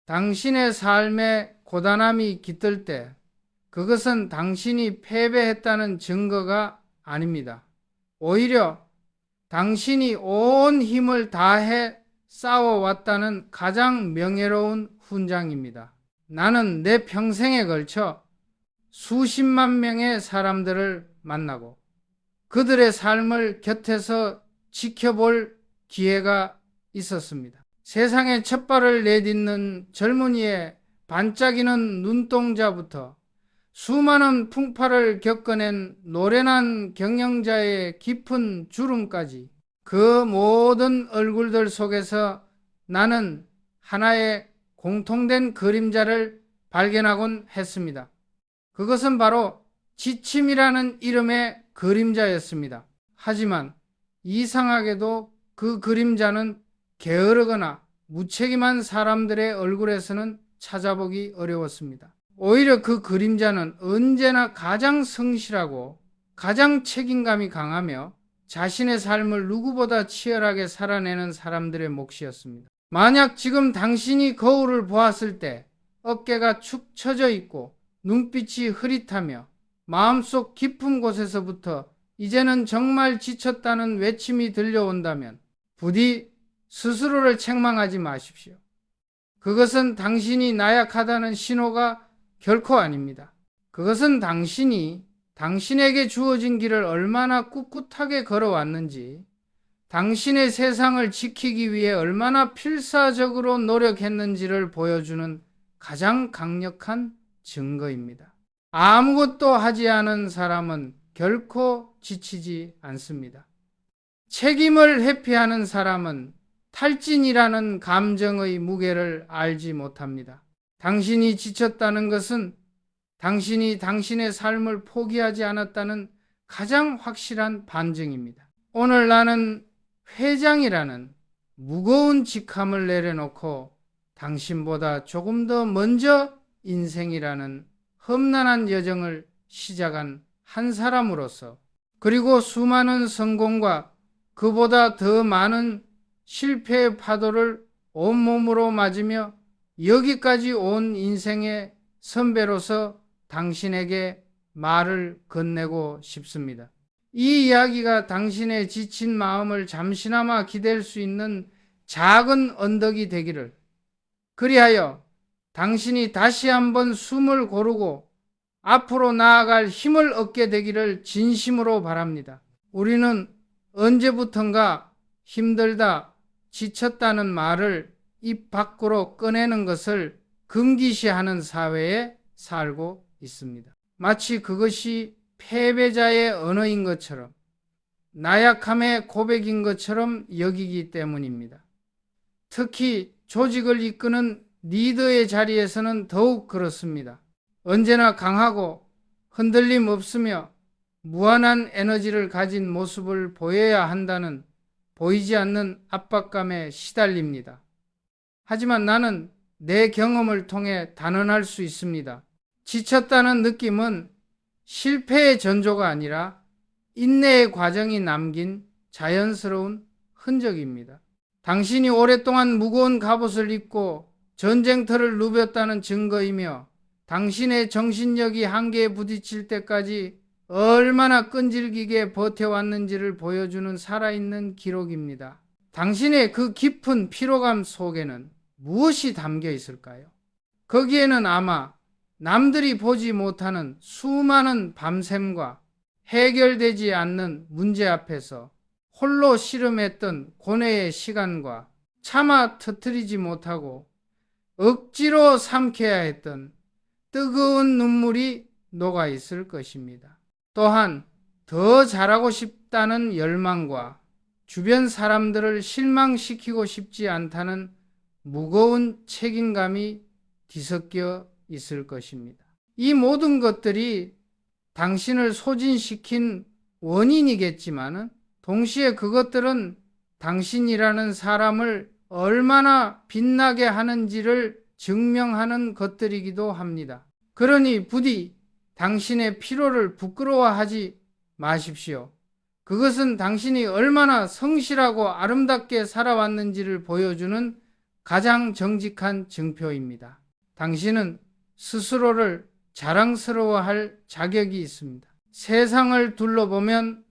당신의 삶에 고단함이 깃들 때 그것은 당신이 패배했다는 증거가 아닙니다. 오히려 당신이 온 힘을 다해 싸워왔다는 가장 명예로운 훈장입니다. 나는 내 평생에 걸쳐 수십만 명의 사람들을 만나고 그들의 삶을 곁에서 지켜볼 기회가 있었습니다. 세상에 첫 발을 내딛는 젊은이의 반짝이는 눈동자부터 수많은 풍파를 겪어낸 노련한 경영자의 깊은 주름까지 그 모든 얼굴들 속에서 나는 하나의 공통된 그림자를 발견하곤 했습니다. 그것은 바로 지침이라는 이름의 그림자였습니다. 하지만 이상하게도 그 그림자는 게으르거나 무책임한 사람들의 얼굴에서는 찾아보기 어려웠습니다. 오히려 그 그림자는 언제나 가장 성실하고 가장 책임감이 강하며 자신의 삶을 누구보다 치열하게 살아내는 사람들의 몫이었습니다. 만약 지금 당신이 거울을 보았을 때 어깨가 축 처져 있고 눈빛이 흐릿하며 마음속 깊은 곳에서부터 이제는 정말 지쳤다는 외침이 들려온다면 부디 스스로를 책망하지 마십시오. 그것은 당신이 나약하다는 신호가 결코 아닙니다. 그것은 당신이 당신에게 주어진 길을 얼마나 꿋꿋하게 걸어왔는지, 당신의 세상을 지키기 위해 얼마나 필사적으로 노력했는지를 보여주는 가장 강력한 증거입니다. 아무것도 하지 않은 사람은 결코 지치지 않습니다. 책임을 회피하는 사람은 탈진이라는 감정의 무게를 알지 못합니다. 당신이 지쳤다는 것은 당신이 당신의 삶을 포기하지 않았다는 가장 확실한 반증입니다. 오늘 나는 회장이라는 무거운 직함을 내려놓고 당신보다 조금 더 먼저 인생이라는 험난한 여정을 시작한 한 사람으로서, 그리고 수많은 성공과 그보다 더 많은 실패의 파도를 온몸으로 맞으며 여기까지 온 인생의 선배로서 당신에게 말을 건네고 싶습니다. 이 이야기가 당신의 지친 마음을 잠시나마 기댈 수 있는 작은 언덕이 되기를, 그리하여 당신이 다시 한번 숨을 고르고 앞으로 나아갈 힘을 얻게 되기를 진심으로 바랍니다. 우리는 언제부턴가 힘들다, 지쳤다는 말을 입 밖으로 꺼내는 것을 금기시하는 사회에 살고 있습니다. 마치 그것이 패배자의 언어인 것처럼, 나약함의 고백인 것처럼 여기기 때문입니다. 특히 조직을 이끄는 리더의 자리에서는 더욱 그렇습니다. 언제나 강하고 흔들림 없으며 무한한 에너지를 가진 모습을 보여야 한다는 보이지 않는 압박감에 시달립니다. 하지만 나는 내 경험을 통해 단언할 수 있습니다. 지쳤다는 느낌은 실패의 전조가 아니라 인내의 과정이 남긴 자연스러운 흔적입니다. 당신이 오랫동안 무거운 갑옷을 입고 전쟁터를 누볐다는 증거이며 당신의 정신력이 한계에 부딪힐 때까지 얼마나 끈질기게 버텨왔는지를 보여주는 살아있는 기록입니다. 당신의 그 깊은 피로감 속에는 무엇이 담겨 있을까요? 거기에는 아마 남들이 보지 못하는 수많은 밤샘과 해결되지 않는 문제 앞에서 홀로 씨름했던 고뇌의 시간과 차마 터뜨리지 못하고 억지로 삼켜야 했던 뜨거운 눈물이 녹아 있을 것입니다. 또한 더 잘하고 싶다는 열망과 주변 사람들을 실망시키고 싶지 않다는 무거운 책임감이 뒤섞여 있을 것입니다. 이 모든 것들이 당신을 소진시킨 원인이겠지만 동시에 그것들은 당신이라는 사람을 얼마나 빛나게 하는지를 증명하는 것들이기도 합니다. 그러니 부디 당신의 피로를 부끄러워하지 마십시오. 그것은 당신이 얼마나 성실하고 아름답게 살아왔는지를 보여주는 가장 정직한 증표입니다. 당신은 스스로를 자랑스러워할 자격이 있습니다. 세상을 둘러보면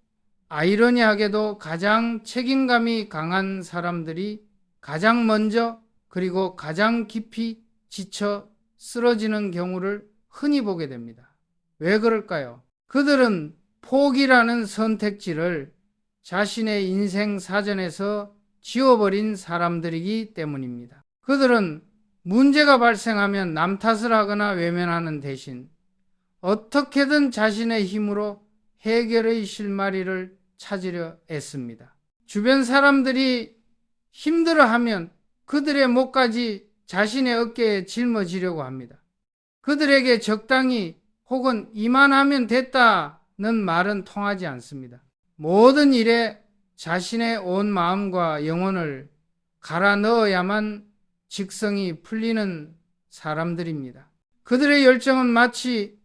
아이러니하게도 가장 책임감이 강한 사람들이 가장 먼저 그리고 가장 깊이 지쳐 쓰러지는 경우를 흔히 보게 됩니다. 왜 그럴까요? 그들은 포기라는 선택지를 자신의 인생 사전에서 지워버린 사람들이기 때문입니다. 그들은 문제가 발생하면 남 탓을 하거나 외면하는 대신 어떻게든 자신의 힘으로 해결의 실마리를 찾으려 애씁니다. 주변 사람들이 힘들어하면 그들의 목까지 자신의 어깨에 짊어지려고 합니다. 그들에게 적당히 혹은 이만하면 됐다는 말은 통하지 않습니다. 모든 일에 자신의 온 마음과 영혼을 갈아 넣어야만 직성이 풀리는 사람들입니다. 그들의 열정은 마치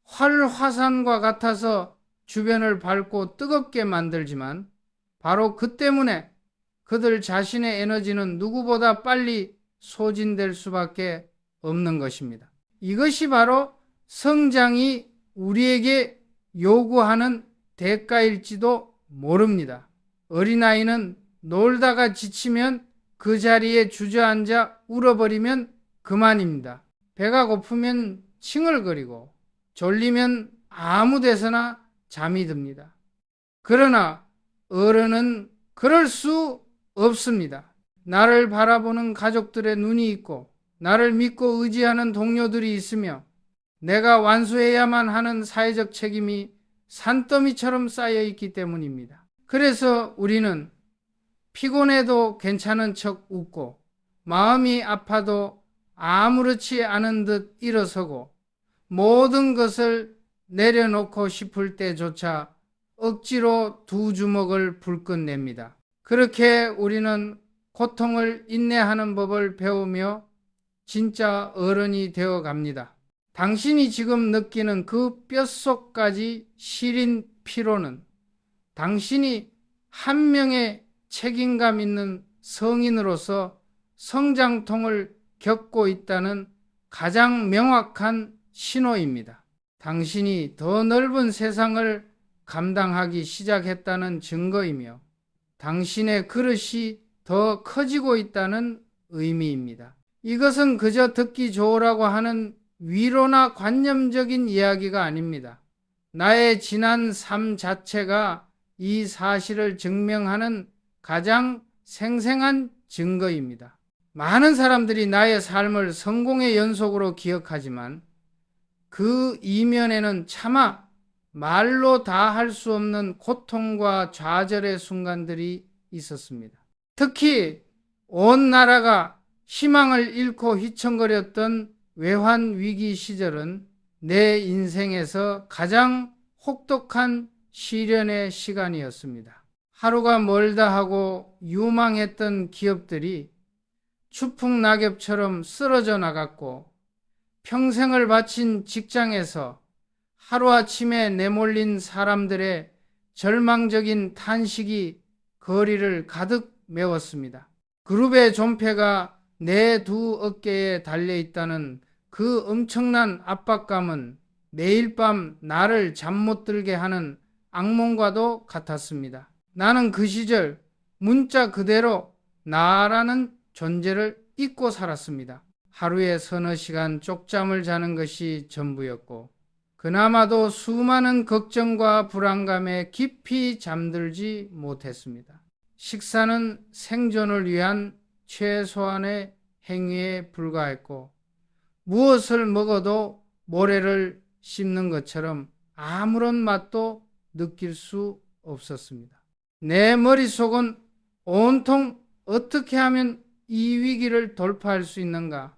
활화산과 같아서 주변을 밝고 뜨겁게 만들지만 바로 그 때문에 그들 자신의 에너지는 누구보다 빨리 소진될 수밖에 없는 것입니다. 이것이 바로 성장이 우리에게 요구하는 대가일지도 모릅니다. 어린아이는 놀다가 지치면 그 자리에 주저앉아 울어버리면 그만입니다. 배가 고프면 칭얼거리고 졸리면 아무 데서나 잠이 듭니다. 그러나 어른은 그럴 수 없습니다. 나를 바라보는 가족들의 눈이 있고 나를 믿고 의지하는 동료들이 있으며 내가 완수해야만 하는 사회적 책임이 산더미처럼 쌓여 있기 때문입니다. 그래서 우리는 피곤해도 괜찮은 척 웃고 마음이 아파도 아무렇지 않은 듯 일어서고 모든 것을 내려놓고 싶을 때조차 억지로 두 주먹을 불끈 냅니다. 그렇게 우리는 고통을 인내하는 법을 배우며 진짜 어른이 되어 갑니다. 당신이 지금 느끼는 그 뼛속까지 시린 피로는 당신이 한 명의 책임감 있는 성인으로서 성장통을 겪고 있다는 가장 명확한 신호입니다. 당신이 더 넓은 세상을 감당하기 시작했다는 증거이며 당신의 그릇이 더 커지고 있다는 의미입니다. 이것은 그저 듣기 좋으라고 하는 위로나 관념적인 이야기가 아닙니다. 나의 지난 삶 자체가 이 사실을 증명하는 가장 생생한 증거입니다. 많은 사람들이 나의 삶을 성공의 연속으로 기억하지만 그 이면에는 차마 말로 다 할 수 없는 고통과 좌절의 순간들이 있었습니다. 특히 온 나라가 희망을 잃고 휘청거렸던 외환 위기 시절은 내 인생에서 가장 혹독한 시련의 시간이었습니다. 하루가 멀다 하고 유망했던 기업들이 추풍낙엽처럼 쓰러져 나갔고 평생을 바친 직장에서 하루아침에 내몰린 사람들의 절망적인 탄식이 거리를 가득 메웠습니다. 그룹의 존폐가 내 두 어깨에 달려있다는 그 엄청난 압박감은 매일 밤 나를 잠 못 들게 하는 악몽과도 같았습니다. 나는 그 시절 문자 그대로 나라는 존재를 잊고 살았습니다. 하루에 서너 시간 쪽잠을 자는 것이 전부였고 그나마도 수많은 걱정과 불안감에 깊이 잠들지 못했습니다. 식사는 생존을 위한 최소한의 행위에 불과했고 무엇을 먹어도 모래를 씹는 것처럼 아무런 맛도 느낄 수 없었습니다. 내 머릿속은 온통 어떻게 하면 이 위기를 돌파할 수 있는가?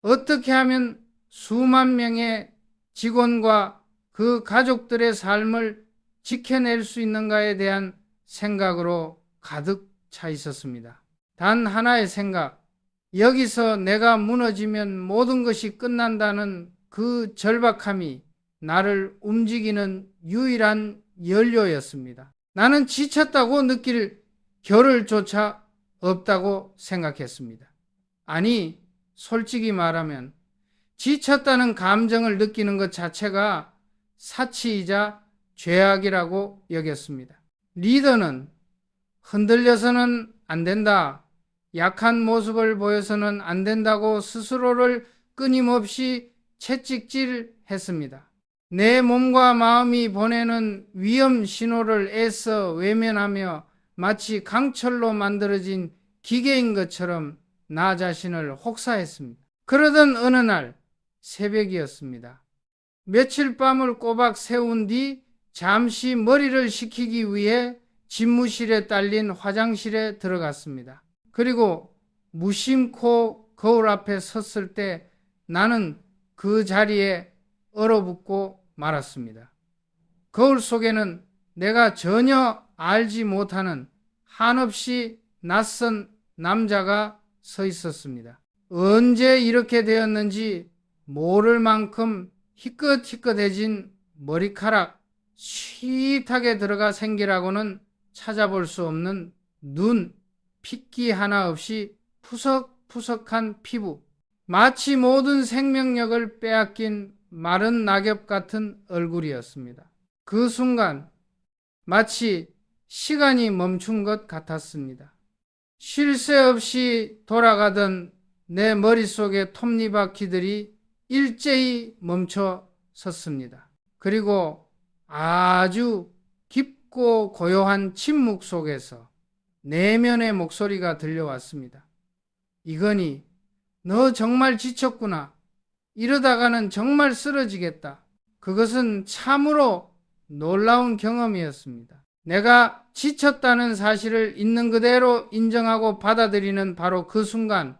어떻게 하면 수만 명의 직원과 그 가족들의 삶을 지켜낼 수 있는가에 대한 생각으로 가득 차 있었습니다. 단 하나의 생각, 여기서 내가 무너지면 모든 것이 끝난다는 그 절박함이 나를 움직이는 유일한 연료였습니다. 나는 지쳤다고 느낄 겨를조차 없다고 생각했습니다. 아니, 솔직히 말하면 지쳤다는 감정을 느끼는 것 자체가 사치이자 죄악이라고 여겼습니다. 리더는 흔들려서는 안 된다, 약한 모습을 보여서는 안 된다고 스스로를 끊임없이 채찍질했습니다. 내 몸과 마음이 보내는 위험 신호를 애써 외면하며 마치 강철로 만들어진 기계인 것처럼 나 자신을 혹사했습니다. 그러던 어느 날 새벽이었습니다. 며칠 밤을 꼬박 세운 뒤 잠시 머리를 식히기 위해 집무실에 딸린 화장실에 들어갔습니다. 그리고 무심코 거울 앞에 섰을 때 나는 그 자리에 얼어붙고 말았습니다. 거울 속에는 내가 전혀 알지 못하는 한없이 낯선 남자가 서 있었습니다. 언제 이렇게 되었는지 모를 만큼 희끗희끗해진 머리카락, 쉿하게 들어가 생기라고는 찾아볼 수 없는 눈, 핏기 하나 없이 푸석푸석한 피부, 마치 모든 생명력을 빼앗긴 마른 낙엽 같은 얼굴이었습니다. 그 순간 마치 시간이 멈춘 것 같았습니다. 쉴 새 없이 돌아가던 내 머릿속의 톱니바퀴들이 일제히 멈춰 섰습니다. 그리고 아주 깊고 고요한 침묵 속에서 내면의 목소리가 들려왔습니다. 이건희, 너 정말 지쳤구나. 이러다가는 정말 쓰러지겠다. 그것은 참으로 놀라운 경험이었습니다. 내가 지쳤다는 사실을 있는 그대로 인정하고 받아들이는 바로 그 순간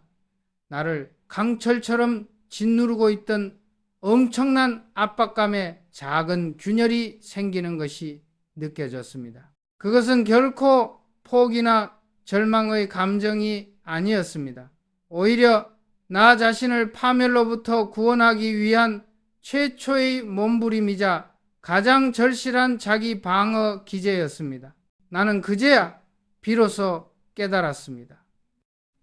나를 강철처럼 짓누르고 있던 엄청난 압박감에 작은 균열이 생기는 것이 느껴졌습니다. 그것은 결코 포기나 절망의 감정이 아니었습니다. 오히려 나 자신을 파멸로부터 구원하기 위한 최초의 몸부림이자 가장 절실한 자기 방어 기제였습니다. 나는 그제야 비로소 깨달았습니다.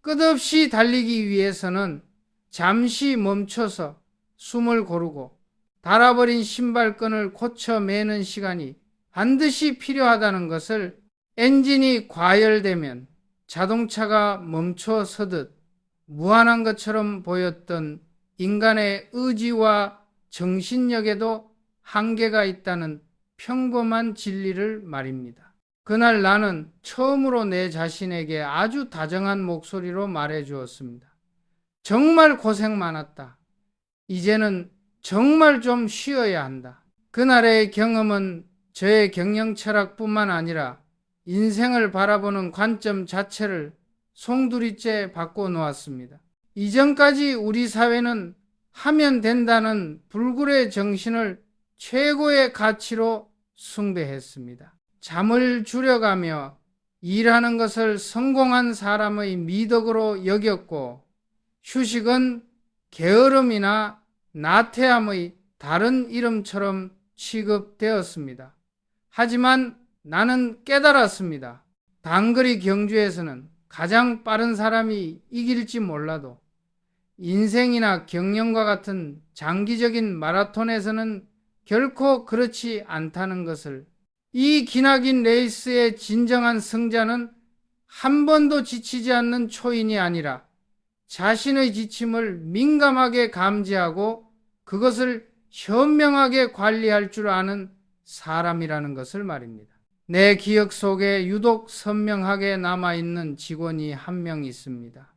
끝없이 달리기 위해서는 잠시 멈춰서 숨을 고르고 닳아버린 신발끈을 고쳐 매는 시간이 반드시 필요하다는 것을, 엔진이 과열되면 자동차가 멈춰 서듯 무한한 것처럼 보였던 인간의 의지와 정신력에도 한계가 있다는 평범한 진리를 말입니다. 그날 나는 처음으로 내 자신에게 아주 다정한 목소리로 말해 주었습니다. 정말 고생 많았다. 이제는 정말 좀 쉬어야 한다. 그날의 경험은 저의 경영 철학뿐만 아니라 인생을 바라보는 관점 자체를 송두리째 바꿔놓았습니다. 이전까지 우리 사회는 하면 된다는 불굴의 정신을 최고의 가치로 숭배했습니다. 잠을 줄여가며 일하는 것을 성공한 사람의 미덕으로 여겼고, 휴식은 게으름이나 나태함의 다른 이름처럼 취급되었습니다. 하지만 나는 깨달았습니다. 단거리 경주에서는 가장 빠른 사람이 이길지 몰라도 인생이나 경영과 같은 장기적인 마라톤에서는 결코 그렇지 않다는 것을, 이 기나긴 레이스의 진정한 승자는 한 번도 지치지 않는 초인이 아니라 자신의 지침을 민감하게 감지하고 그것을 현명하게 관리할 줄 아는 사람이라는 것을 말입니다. 내 기억 속에 유독 선명하게 남아있는 직원이 한 명 있습니다.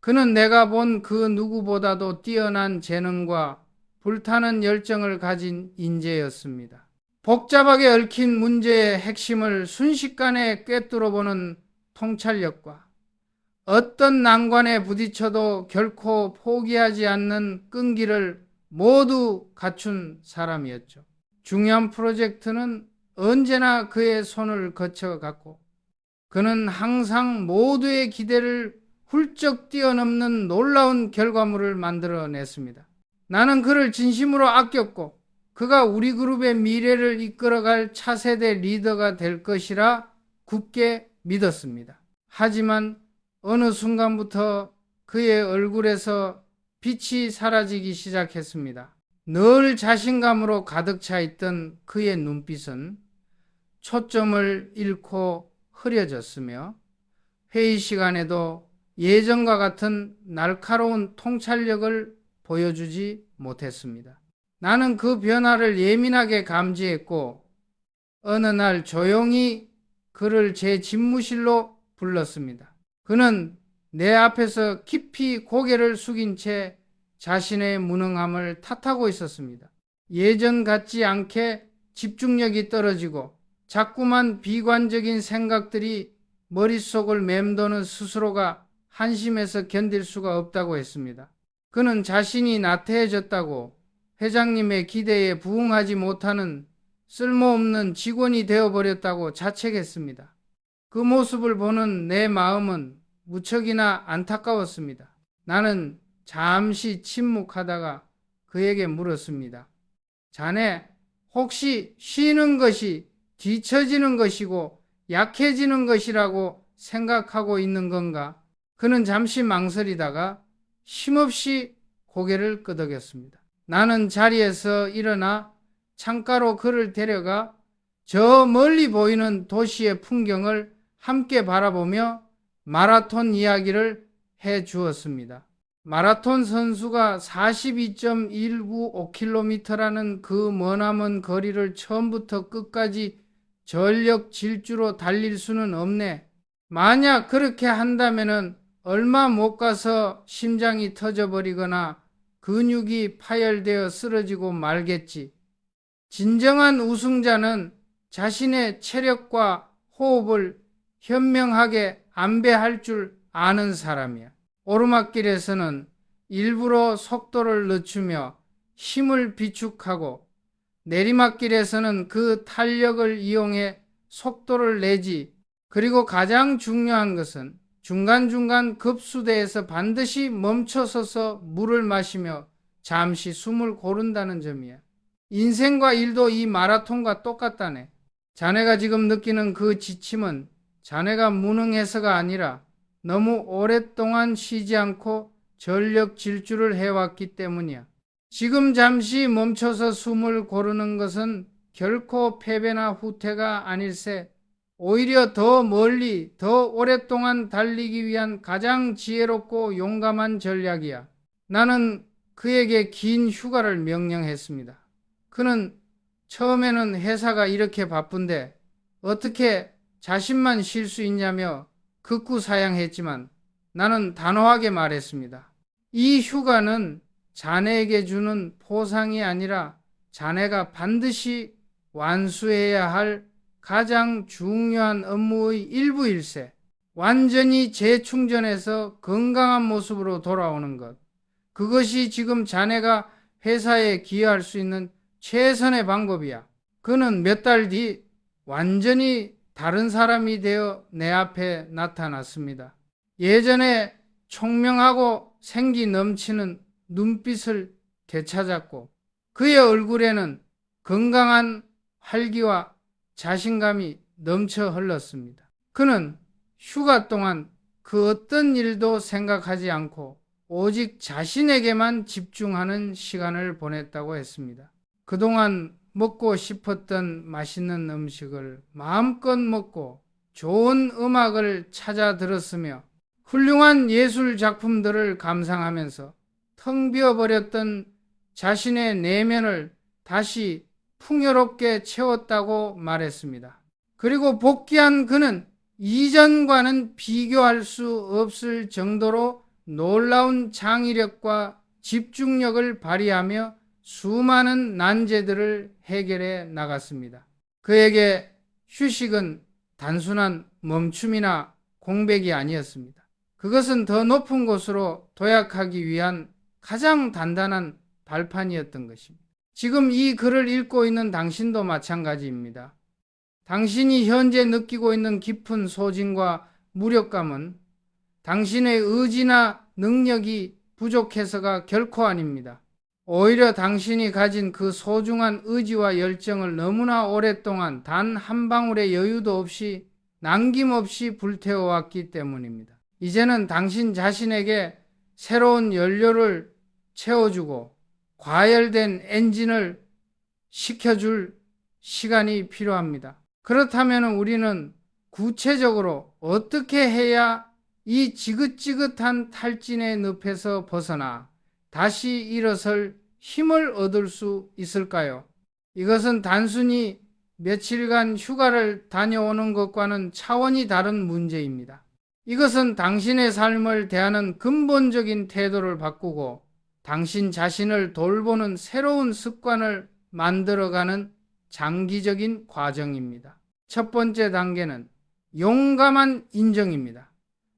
그는 내가 본 그 누구보다도 뛰어난 재능과 불타는 열정을 가진 인재였습니다. 복잡하게 얽힌 문제의 핵심을 순식간에 꿰뚫어보는 통찰력과 어떤 난관에 부딪혀도 결코 포기하지 않는 끈기를 모두 갖춘 사람이었죠. 중요한 프로젝트는 언제나 그의 손을 거쳐갔고, 그는 항상 모두의 기대를 훌쩍 뛰어넘는 놀라운 결과물을 만들어냈습니다. 나는 그를 진심으로 아꼈고 그가 우리 그룹의 미래를 이끌어갈 차세대 리더가 될 것이라 굳게 믿었습니다. 하지만 어느 순간부터 그의 얼굴에서 빛이 사라지기 시작했습니다. 늘 자신감으로 가득 차 있던 그의 눈빛은 초점을 잃고 흐려졌으며 회의 시간에도 예전과 같은 날카로운 통찰력을 보여주지 못했습니다. 나는 그 변화를 예민하게 감지했고 어느 날 조용히 그를 제 집무실로 불렀습니다. 그는 내 앞에서 깊이 고개를 숙인 채 자신의 무능함을 탓하고 있었습니다. 예전 같지 않게 집중력이 떨어지고 자꾸만 비관적인 생각들이 머릿속을 맴도는 스스로가 한심해서 견딜 수가 없다고 했습니다. 그는 자신이 나태해졌다고, 회장님의 기대에 부응하지 못하는 쓸모없는 직원이 되어버렸다고 자책했습니다. 그 모습을 보는 내 마음은 무척이나 안타까웠습니다. 나는 잠시 침묵하다가 그에게 물었습니다. 자네, 혹시 쉬는 것이 뒤처지는 것이고 약해지는 것이라고 생각하고 있는 건가? 그는 잠시 망설이다가 쉼없이 고개를 끄덕였습니다. 나는 자리에서 일어나 창가로 그를 데려가 저 멀리 보이는 도시의 풍경을 함께 바라보며 마라톤 이야기를 해 주었습니다. 마라톤 선수가 42.195km라는 그 머나먼 거리를 처음부터 끝까지 전력 질주로 달릴 수는 없네. 만약 그렇게 한다면은 얼마 못 가서 심장이 터져버리거나 근육이 파열되어 쓰러지고 말겠지. 진정한 우승자는 자신의 체력과 호흡을 현명하게 안배할 줄 아는 사람이야. 오르막길에서는 일부러 속도를 늦추며 힘을 비축하고 내리막길에서는 그 탄력을 이용해 속도를 내지. 그리고 가장 중요한 것은 중간중간 급수대에서 반드시 멈춰서서 물을 마시며 잠시 숨을 고른다는 점이야. 인생과 일도 이 마라톤과 똑같다네. 자네가 지금 느끼는 그 지침은 자네가 무능해서가 아니라 너무 오랫동안 쉬지 않고 전력 질주를 해왔기 때문이야. 지금 잠시 멈춰서 숨을 고르는 것은 결코 패배나 후퇴가 아닐세. 오히려 더 멀리, 더 오랫동안 달리기 위한 가장 지혜롭고 용감한 전략이야. 나는 그에게 긴 휴가를 명령했습니다. 그는 처음에는 회사가 이렇게 바쁜데 어떻게 자신만 쉴 수 있냐며 극구사양했지만 나는 단호하게 말했습니다. 이 휴가는 자네에게 주는 포상이 아니라 자네가 반드시 완수해야 할 가장 중요한 업무의 일부일세. 완전히 재충전해서 건강한 모습으로 돌아오는 것. 그것이 지금 자네가 회사에 기여할 수 있는 최선의 방법이야. 그는 몇 달 뒤 완전히 다른 사람이 되어 내 앞에 나타났습니다. 예전에 총명하고 생기 넘치는 눈빛을 되찾았고 그의 얼굴에는 건강한 활기와 자신감이 넘쳐 흘렀습니다. 그는 휴가 동안 그 어떤 일도 생각하지 않고 오직 자신에게만 집중하는 시간을 보냈다고 했습니다. 그동안 먹고 싶었던 맛있는 음식을 마음껏 먹고 좋은 음악을 찾아 들었으며 훌륭한 예술 작품들을 감상하면서 텅 비어버렸던 자신의 내면을 다시 풍요롭게 채웠다고 말했습니다. 그리고 복귀한 그는 이전과는 비교할 수 없을 정도로 놀라운 장의력과 집중력을 발휘하며 수많은 난제들을 해결해 나갔습니다. 그에게 휴식은 단순한 멈춤이나 공백이 아니었습니다. 그것은 더 높은 곳으로 도약하기 위한 가장 단단한 발판이었던 것입니다. 지금 이 글을 읽고 있는 당신도 마찬가지입니다. 당신이 현재 느끼고 있는 깊은 소진과 무력감은 당신의 의지나 능력이 부족해서가 결코 아닙니다. 오히려 당신이 가진 그 소중한 의지와 열정을 너무나 오랫동안 단 한 방울의 여유도 없이 남김없이 불태워왔기 때문입니다. 이제는 당신 자신에게 새로운 연료를 채워주고 과열된 엔진을 식혀줄 시간이 필요합니다. 그렇다면 우리는 구체적으로 어떻게 해야 이 지긋지긋한 탈진의 늪에서 벗어나 다시 일어설 힘을 얻을 수 있을까요? 이것은 단순히 며칠간 휴가를 다녀오는 것과는 차원이 다른 문제입니다. 이것은 당신의 삶을 대하는 근본적인 태도를 바꾸고 당신 자신을 돌보는 새로운 습관을 만들어가는 장기적인 과정입니다. 첫 번째 단계는 용감한 인정입니다.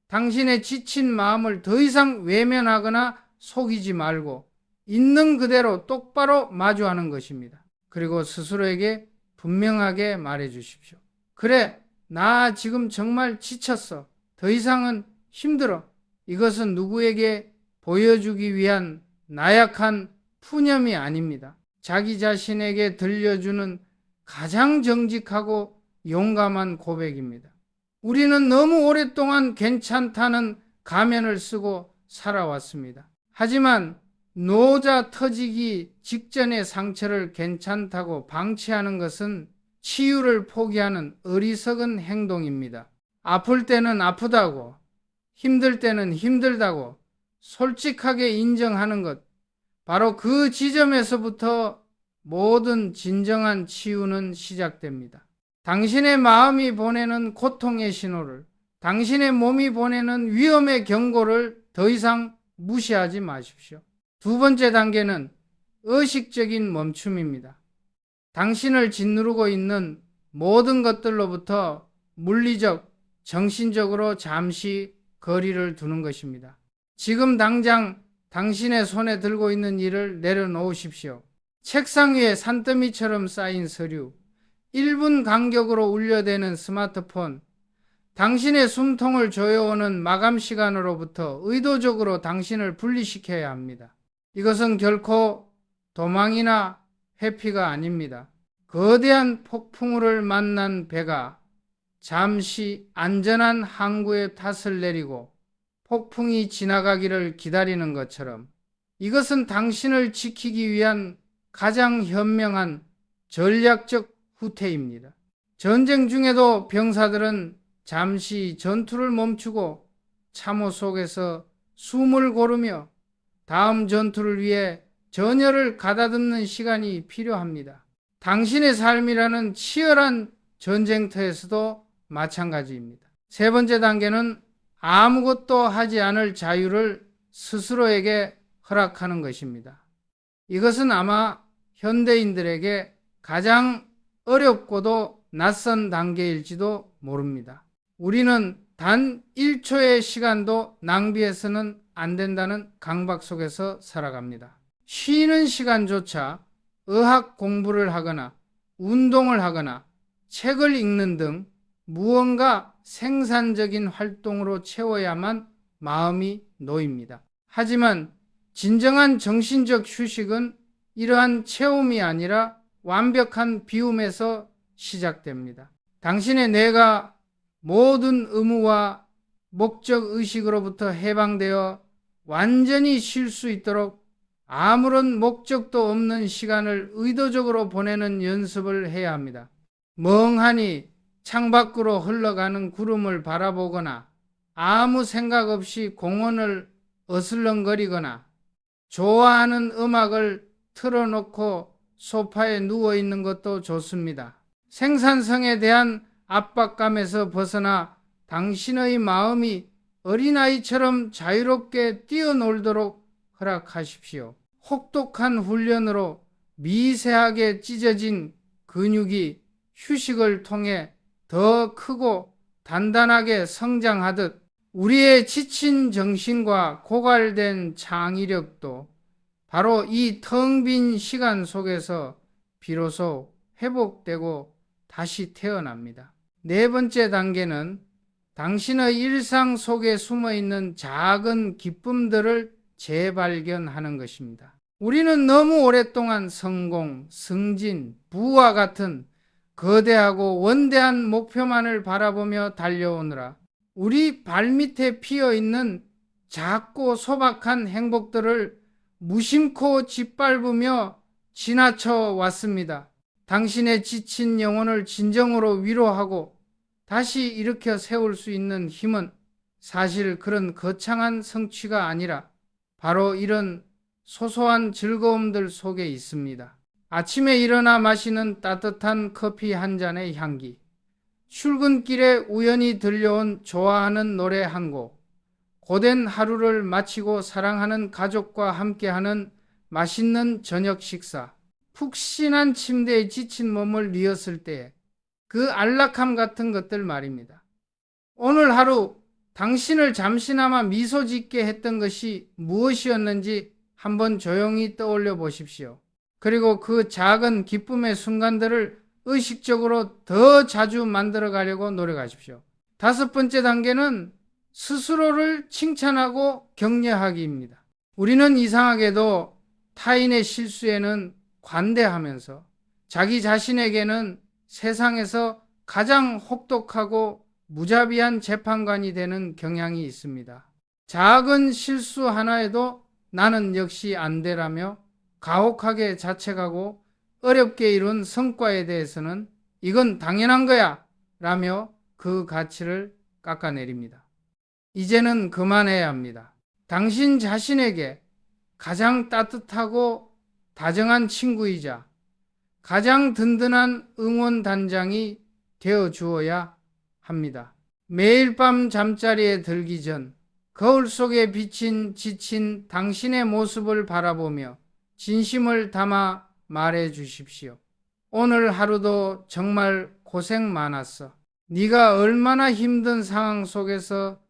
당신의 지친 마음을 더 이상 외면하거나 속이지 말고 있는 그대로 똑바로 마주하는 것입니다. 그리고 스스로에게 분명하게 말해 주십시오. 그래, 나 지금 정말 지쳤어. 더 이상은 힘들어. 이것은 누구에게 보여주기 위한 나약한 푸념이 아닙니다. 자기 자신에게 들려주는 가장 정직하고 용감한 고백입니다. 우리는 너무 오랫동안 괜찮다는 가면을 쓰고 살아왔습니다. 하지만 노자 터지기 직전의 상처를 괜찮다고 방치하는 것은 치유를 포기하는 어리석은 행동입니다. 아플 때는 아프다고, 힘들 때는 힘들다고 솔직하게 인정하는 것, 바로 그 지점에서부터 모든 진정한 치유는 시작됩니다. 당신의 마음이 보내는 고통의 신호를, 당신의 몸이 보내는 위험의 경고를 더 이상 무시하지 마십시오. 두 번째 단계는 의식적인 멈춤입니다. 당신을 짓누르고 있는 모든 것들로부터 물리적, 정신적으로 잠시 거리를 두는 것입니다. 지금 당장 당신의 손에 들고 있는 일을 내려놓으십시오. 책상 위에 산더미처럼 쌓인 서류, 1분 간격으로 울려대는 스마트폰, 당신의 숨통을 조여오는 마감 시간으로부터 의도적으로 당신을 분리시켜야 합니다. 이것은 결코 도망이나 회피가 아닙니다. 거대한 폭풍우를 만난 배가 잠시 안전한 항구에 탓을 내리고 폭풍이 지나가기를 기다리는 것처럼 이것은 당신을 지키기 위한 가장 현명한 전략적 후퇴입니다. 전쟁 중에도 병사들은 잠시 전투를 멈추고 참호 속에서 숨을 고르며 다음 전투를 위해 전열을 가다듬는 시간이 필요합니다. 당신의 삶이라는 치열한 전쟁터에서도 마찬가지입니다. 세 번째 단계는 아무것도 하지 않을 자유를 스스로에게 허락하는 것입니다. 이것은 아마 현대인들에게 가장 어렵고도 낯선 단계일지도 모릅니다. 우리는 단 1초의 시간도 낭비해서는 안 된다는 강박 속에서 살아갑니다. 쉬는 시간조차 의학 공부를 하거나 운동을 하거나 책을 읽는 등 무언가 생산적인 활동으로 채워야만 마음이 놓입니다. 하지만 진정한 정신적 휴식은 이러한 채움이 아니라 완벽한 비움에서 시작됩니다. 당신의 뇌가 모든 의무와 목적 의식으로부터 해방되어 완전히 쉴 수 있도록 아무런 목적도 없는 시간을 의도적으로 보내는 연습을 해야 합니다. 멍하니 창밖으로 흘러가는 구름을 바라보거나 아무 생각 없이 공원을 어슬렁거리거나 좋아하는 음악을 틀어놓고 소파에 누워있는 것도 좋습니다. 생산성에 대한 압박감에서 벗어나 당신의 마음이 어린아이처럼 자유롭게 뛰어놀도록 허락하십시오. 혹독한 훈련으로 미세하게 찢어진 근육이 휴식을 통해 더 크고 단단하게 성장하듯 우리의 지친 정신과 고갈된 창의력도 바로 이 텅 빈 시간 속에서 비로소 회복되고 다시 태어납니다. 네 번째 단계는 당신의 일상 속에 숨어있는 작은 기쁨들을 재발견하는 것입니다. 우리는 너무 오랫동안 성공, 승진, 부와 같은 거대하고 원대한 목표만을 바라보며 달려오느라 우리 발밑에 피어있는 작고 소박한 행복들을 무심코 짓밟으며 지나쳐 왔습니다. 당신의 지친 영혼을 진정으로 위로하고 다시 일으켜 세울 수 있는 힘은 사실 그런 거창한 성취가 아니라 바로 이런 소소한 즐거움들 속에 있습니다. 아침에 일어나 마시는 따뜻한 커피 한 잔의 향기, 출근길에 우연히 들려온 좋아하는 노래 한 곡, 고된 하루를 마치고 사랑하는 가족과 함께하는 맛있는 저녁 식사, 푹신한 침대에 지친 몸을 뉘었을 때 그 안락함 같은 것들 말입니다. 오늘 하루 당신을 잠시나마 미소 짓게 했던 것이 무엇이었는지 한번 조용히 떠올려 보십시오. 그리고 그 작은 기쁨의 순간들을 의식적으로 더 자주 만들어 가려고 노력하십시오. 5번째 단계는 스스로를 칭찬하고 격려하기입니다. 우리는 이상하게도 타인의 실수에는 관대하면서 자기 자신에게는 세상에서 가장 혹독하고 무자비한 재판관이 되는 경향이 있습니다. 작은 실수 하나에도 나는 역시 안 되라며 가혹하게 자책하고 어렵게 이룬 성과에 대해서는 이건 당연한 거야 라며 그 가치를 깎아내립니다. 이제는 그만해야 합니다. 당신 자신에게 가장 따뜻하고 다정한 친구이자 가장 든든한 응원단장이 되어 주어야 합니다. 매일 밤 잠자리에 들기 전 거울 속에 비친 지친 당신의 모습을 바라보며 진심을 담아 말해 주십시오. 오늘 하루도 정말 고생 많았어. 네가 얼마나 힘든 상황 속에서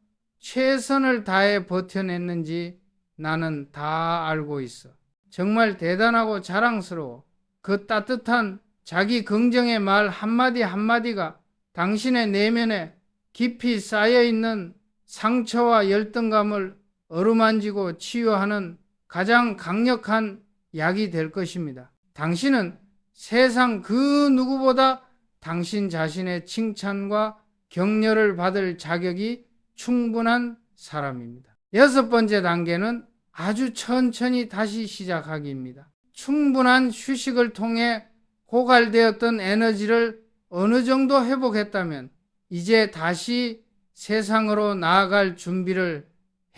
최선을 다해 버텨냈는지 나는 다 알고 있어. 정말 대단하고 자랑스러워. 그 따뜻한 자기 긍정의 말 한마디 한마디가 당신의 내면에 깊이 쌓여있는 상처와 열등감을 어루만지고 치유하는 가장 강력한 약이 될 것입니다. 당신은 세상 그 누구보다 당신 자신의 칭찬과 격려를 받을 자격이 충분한 사람입니다. 6번째 단계는 아주 천천히 다시 시작하기입니다. 충분한 휴식을 통해 고갈되었던 에너지를 어느 정도 회복했다면 이제 다시 세상으로 나아갈 준비를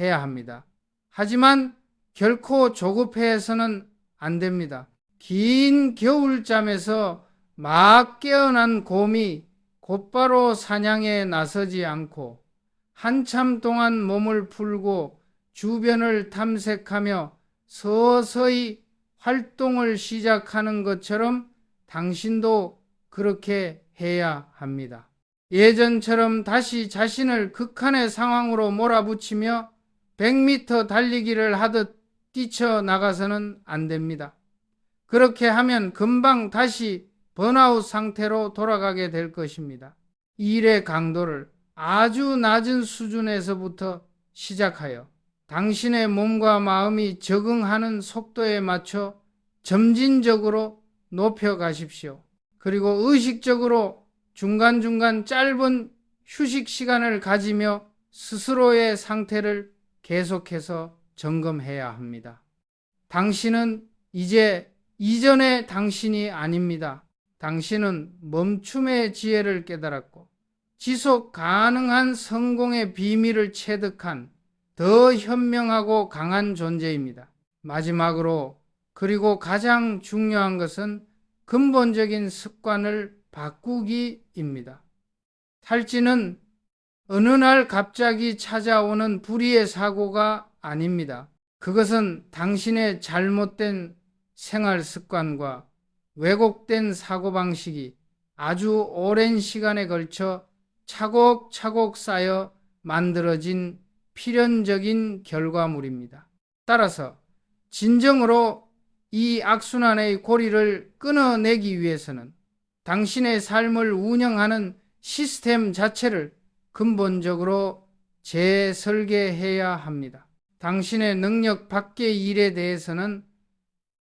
해야 합니다. 하지만 결코 조급해서는 안 됩니다. 긴 겨울잠에서 막 깨어난 곰이 곧바로 사냥에 나서지 않고 한참 동안 몸을 풀고 주변을 탐색하며 서서히 활동을 시작하는 것처럼 당신도 그렇게 해야 합니다. 예전처럼 다시 자신을 극한의 상황으로 몰아붙이며 100m 달리기를 하듯 뛰쳐나가서는 안 됩니다. 그렇게 하면 금방 다시 번아웃 상태로 돌아가게 될 것입니다. 일의 강도를 아주 낮은 수준에서부터 시작하여 당신의 몸과 마음이 적응하는 속도에 맞춰 점진적으로 높여가십시오. 그리고 의식적으로 중간중간 짧은 휴식 시간을 가지며 스스로의 상태를 계속해서 점검해야 합니다. 당신은 이제 이전의 당신이 아닙니다. 당신은 멈춤의 지혜를 깨달았고 지속 가능한 성공의 비밀을 체득한 더 현명하고 강한 존재입니다. 마지막으로 그리고 가장 중요한 것은 근본적인 습관을 바꾸기입니다. 탈진은 어느 날 갑자기 찾아오는 불의의 사고가 아닙니다. 그것은 당신의 잘못된 생활 습관과 왜곡된 사고방식이 아주 오랜 시간에 걸쳐 차곡차곡 쌓여 만들어진 필연적인 결과물입니다. 따라서 진정으로 이 악순환의 고리를 끊어내기 위해서는 당신의 삶을 운영하는 시스템 자체를 근본적으로 재설계해야 합니다. 당신의 능력 밖의 일에 대해서는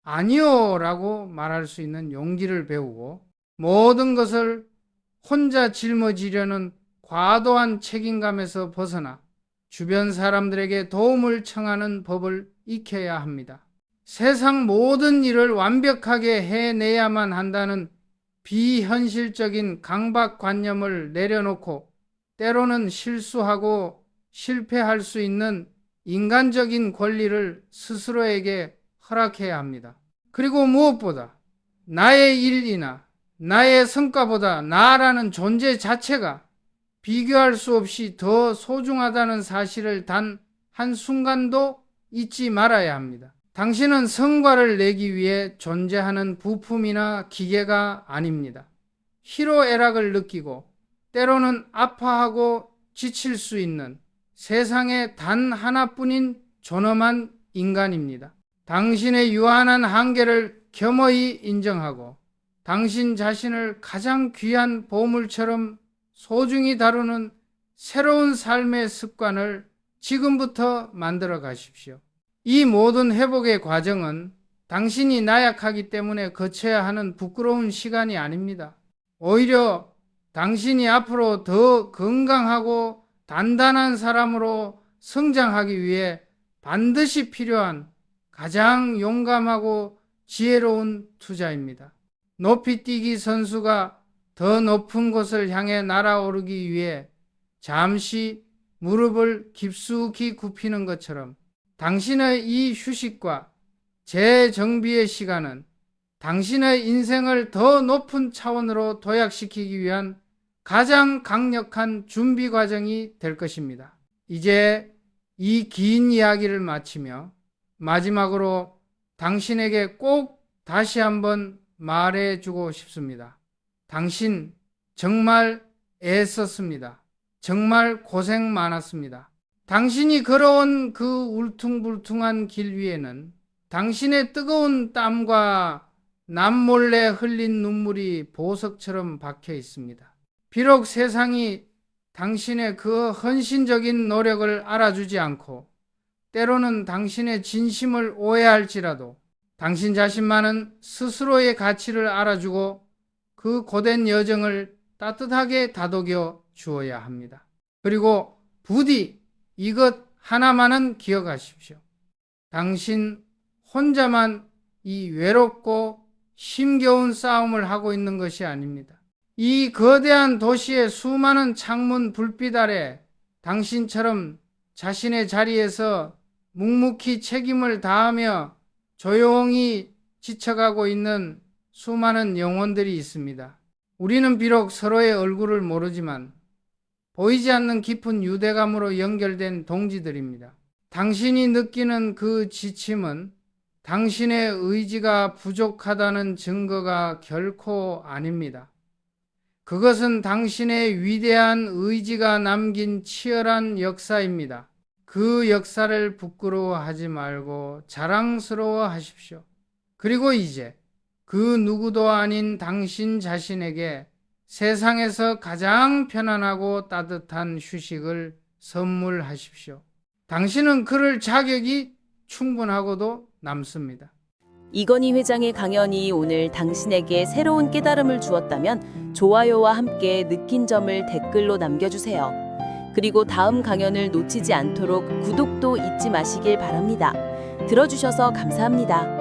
아니요 라고 말할 수 있는 용기를 배우고 모든 것을 혼자 짊어지려는 과도한 책임감에서 벗어나 주변 사람들에게 도움을 청하는 법을 익혀야 합니다. 세상 모든 일을 완벽하게 해내야만 한다는 비현실적인 강박관념을 내려놓고 때로는 실수하고 실패할 수 있는 인간적인 권리를 스스로에게 허락해야 합니다. 그리고 무엇보다 나의 일이나 나의 성과보다 나라는 존재 자체가 비교할 수 없이 더 소중하다는 사실을 단 한순간도 잊지 말아야 합니다. 당신은 성과를 내기 위해 존재하는 부품이나 기계가 아닙니다. 희로애락을 느끼고 때로는 아파하고 지칠 수 있는 세상에 단 하나뿐인 존엄한 인간입니다. 당신의 유한한 한계를 겸허히 인정하고 당신 자신을 가장 귀한 보물처럼 소중히 다루는 새로운 삶의 습관을 지금부터 만들어 가십시오. 이 모든 회복의 과정은 당신이 나약하기 때문에 거쳐야 하는 부끄러운 시간이 아닙니다. 오히려 당신이 앞으로 더 건강하고 단단한 사람으로 성장하기 위해 반드시 필요한 가장 용감하고 지혜로운 투자입니다. 높이뛰기 선수가 더 높은 곳을 향해 날아오르기 위해 잠시 무릎을 깊숙이 굽히는 것처럼 당신의 이 휴식과 재정비의 시간은 당신의 인생을 더 높은 차원으로 도약시키기 위한 가장 강력한 준비 과정이 될 것입니다. 이제 이 긴 이야기를 마치며 마지막으로 당신에게 꼭 다시 한번 말해주고 싶습니다. 당신 정말 애썼습니다. 정말 고생 많았습니다. 당신이 걸어온 그 울퉁불퉁한 길 위에는 당신의 뜨거운 땀과 남몰래 흘린 눈물이 보석처럼 박혀 있습니다. 비록 세상이 당신의 그 헌신적인 노력을 알아주지 않고 때로는 당신의 진심을 오해할지라도 당신 자신만은 스스로의 가치를 알아주고 그 고된 여정을 따뜻하게 다독여 주어야 합니다. 그리고 부디 이것 하나만은 기억하십시오. 당신 혼자만 이 외롭고 힘겨운 싸움을 하고 있는 것이 아닙니다. 이 거대한 도시의 수많은 창문 불빛 아래 당신처럼 자신의 자리에서 묵묵히 책임을 다하며 조용히 지쳐가고 있는 수많은 영혼들이 있습니다. 우리는 비록 서로의 얼굴을 모르지만 보이지 않는 깊은 유대감으로 연결된 동지들입니다. 당신이 느끼는 그 지침은 당신의 의지가 부족하다는 증거가 결코 아닙니다. 그것은 당신의 위대한 의지가 남긴 치열한 역사입니다. 그 역사를 부끄러워하지 말고 자랑스러워하십시오. 그리고 이제 그 누구도 아닌 당신 자신에게 세상에서 가장 편안하고 따뜻한 휴식을 선물하십시오. 당신은 그럴 자격이 충분하고도 남습니다. 이건희 회장의 강연이 오늘 당신에게 새로운 깨달음을 주었다면 좋아요와 함께 느낀 점을 댓글로 남겨주세요. 그리고 다음 강연을 놓치지 않도록 구독도 잊지 마시길 바랍니다. 들어주셔서 감사합니다.